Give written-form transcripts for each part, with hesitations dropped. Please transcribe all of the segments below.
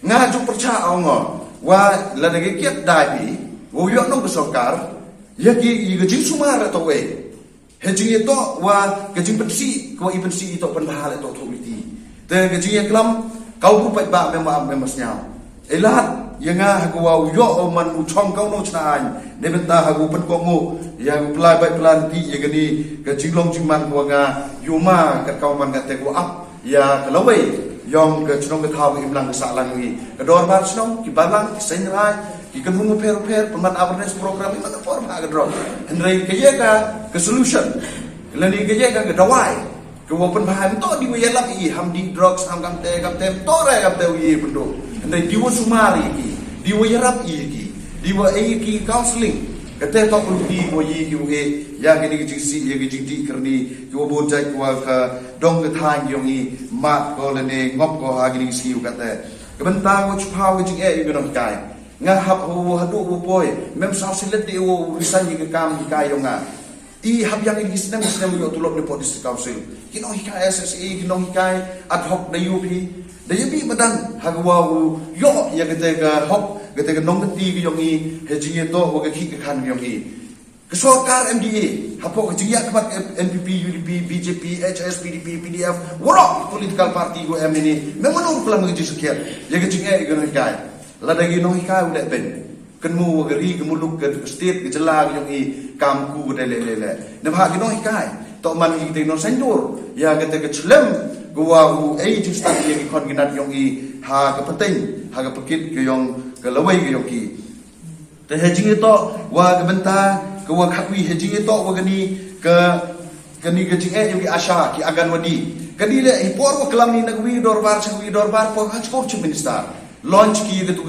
ngaju percaya ngo wa la de kiat dai bi wo yo no besokar ya ki gajing sumar to we hejing to wa gajing pensi ko i pensi to pen bahal to authority te gajing klam kau ku pai ba members nyao elat yanga hagwa yo man u chong kau no chnai ne benta hagu pen ko ngo yang plai bai plan ti ye gani gajing long jing man ko nga yuma ka kau man ga te ko up ya kalawai yong ke chnong ke thau im lang sa lang wi ke dor bar chnong ki balang ki sen rai ki kan mu per pemat awareness program i man for ma ga dro hendrai ke ye ka solution lani ke ye ka dawai ke wo pen bahai to di wi lap i ham di drugs ham kam te to re kam te wi pendo hendrai di wo sumari ki di wo yarap i ki di wo ai ki counseling kata tak perlu di boyi UA yang ini kecil yang kecil di kerni kau bocai kau ke dong ke thang yang ini mak kau lene ngop kau lagi ni siu kata kebentar kau cepau kecil itu nak kai ngahap kau hadu kau boy mem sah silet di kau risan di kam kai yang ngah I hab yang ini senang yo tulok ni police council kinong hikai SSE kinong hikai ad hoc da UP da UP madan hagwa yo ya kata ke hok kata ke nong ti ke yong I hejing to wo ke ki kan yong I ke sarkar MDA hapo ke jiya kemat NPP UDP BJP HS PDP PDF woro political party go MNE memang pelan ke sekian ya ke jingai ke hikai la da gi nong hikai udah ben kenmu geri kemuluk ke state ke jelang yang I kamku ke lele ne bha ki no hikai to man I te no sendur ya ke te ke chlem gua u ai ju sta ye ki kon ginat yang I ha ke penting ha ke pekit ke yang ke lawai ke yang ki te hejing to wa ke benta ke wa khatwi hejing to wa gani ke kani ke jing yang ki asha ki agan wadi kadi le I por wa kelam ni nagwi dorbar po ha skor chief minister launch ki ke tu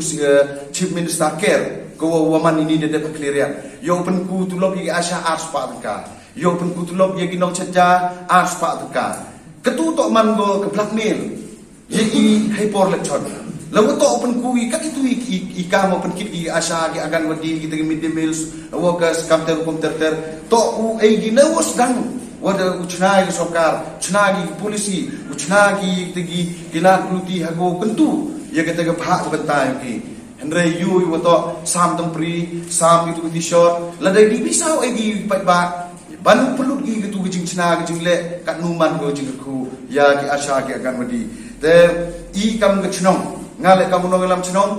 chief minister care ko waman ini de clearian yo pen ku tulop ye asha ars pa ka yo pen ku tulop ye ginong chaja ars pa ka ketu to man go ke blackmail ye I hyper lecture lawo to pen ku I kat itu I ka mo pen kit I asha ge agan wadi kita ge mid meals workers kamter ter to u ai ginawas dan wada uchna ge sokar chna ge polisi uchna ge tegi gilat luti hago kentu ye kata ke bhak bentai ki hendrai yu wato sam tempri sam itu di short ladai di bisau ai pai ba ban perlu gi gitu gijing cina gijing le kat numan go jing ku ya ki asha ki akan wadi te I kam ge chnong ngale kam no lam chnong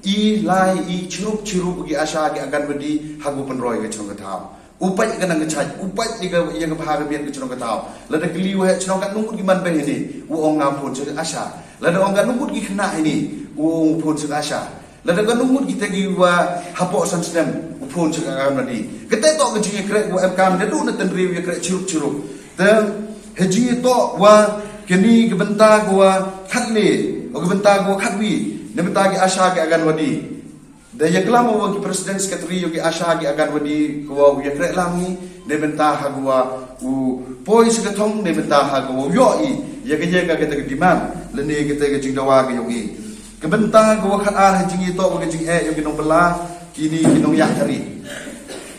I lai I chirup gi asha ki akan wadi hagu penroi ge chnong thau upai ke nang chai upai ni ge yang bha ge bian ge chnong thau ladai kli we chnong kat nungkut gi man be ni u ong ngam pun se asha ladai ong kat nungkut gi khna ini u pun se asha lada kan umut kita gi wa hapo san snem upon se kan nadi kete to ke jinge kre wa MKM de du na ten riu kre chirup te heji to wa keni ke benta wa khatle o ke benta wa khatwi ne benta gi asha ge agan wadi de ye klam wa ki president secretary gi asha gi agan wadi ko ye kre lami ne benta ha wa u poi se thong ne benta ha go yo I ye ke ye ga ke te demand le ne ke te ge jingdawa ge yo I kebentang gua khat ar jing itu bagi jing yang kinong belah kini kinong yakari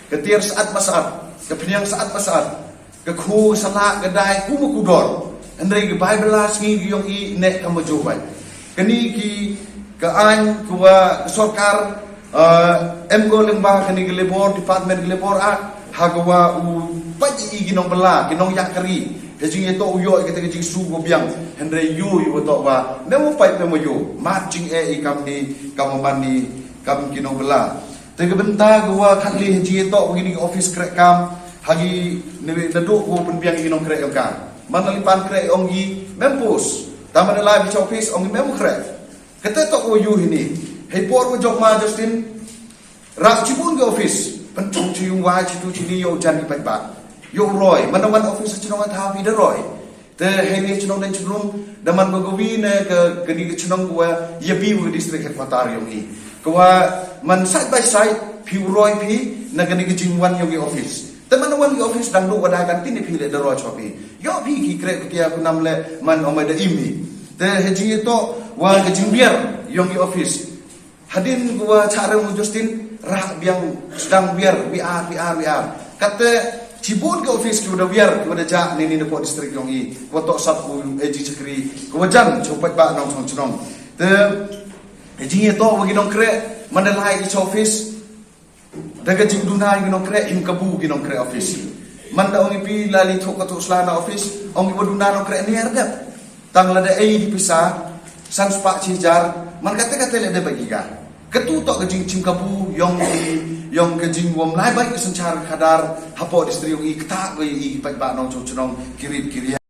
ketir saat pasar kepenyang saat pasar ke khu salak kedai ku kudor andai ke bible ngi yong I nek kamu jobai kini ki ke an kuwa sarkar go lembah kini ke labor department ke labor hagwa u paji kinong belah kinong yakari hejing itu uyo kita kejing su go biang hendrai yu to wa nemu pai nemu yu marching ikam ni kam mani kam kinong bela te ke benta gua khatli hejing to begini office krek kam hagi nebe nadu go pen biang kinong krek kam manali pan krek ongi mempus taman live office ongi memu krek kete to yu ini hei por go jok ma Justin rak cibun ke office pencung cium wa citu cini yo jan pai ba yo roy manawan office chnong tha vi de roy te heni chnong den chnong daman go wi ne ke ni chnong wa ye pi wi district headquarter yo ni ko wa man side by side pi roy pi na ke ni jingwan yo gi office te manawan gi office dang do wada kan tin pi le de roy chopi yo pi ki kre ku tia ku nam le man o ma de imi te heji to wa ke jingbiar yo gi office hadin gua cara mu Justin rah biang sedang biar biar kata cibun ke office ke udah biar ke udah jak ni depo distrik yang I watok satu eji cekri ke wajan copat ba nong chong te Hejing itu bagi nong kre mandalai is office. Daga jing dunai ginong kre im kabu ginong kre office. Manda ongi pi lali thok katuk selana office. Ongi baduna nong kre ni argap. Tang lada dipisah. San spak cijar. Man kata-kata lada bagi ga. Ketu tok kejing cim kabu yong kejing wom lai baik sencar kadar hapo distri yong i ketak i pai ba nong chong kiri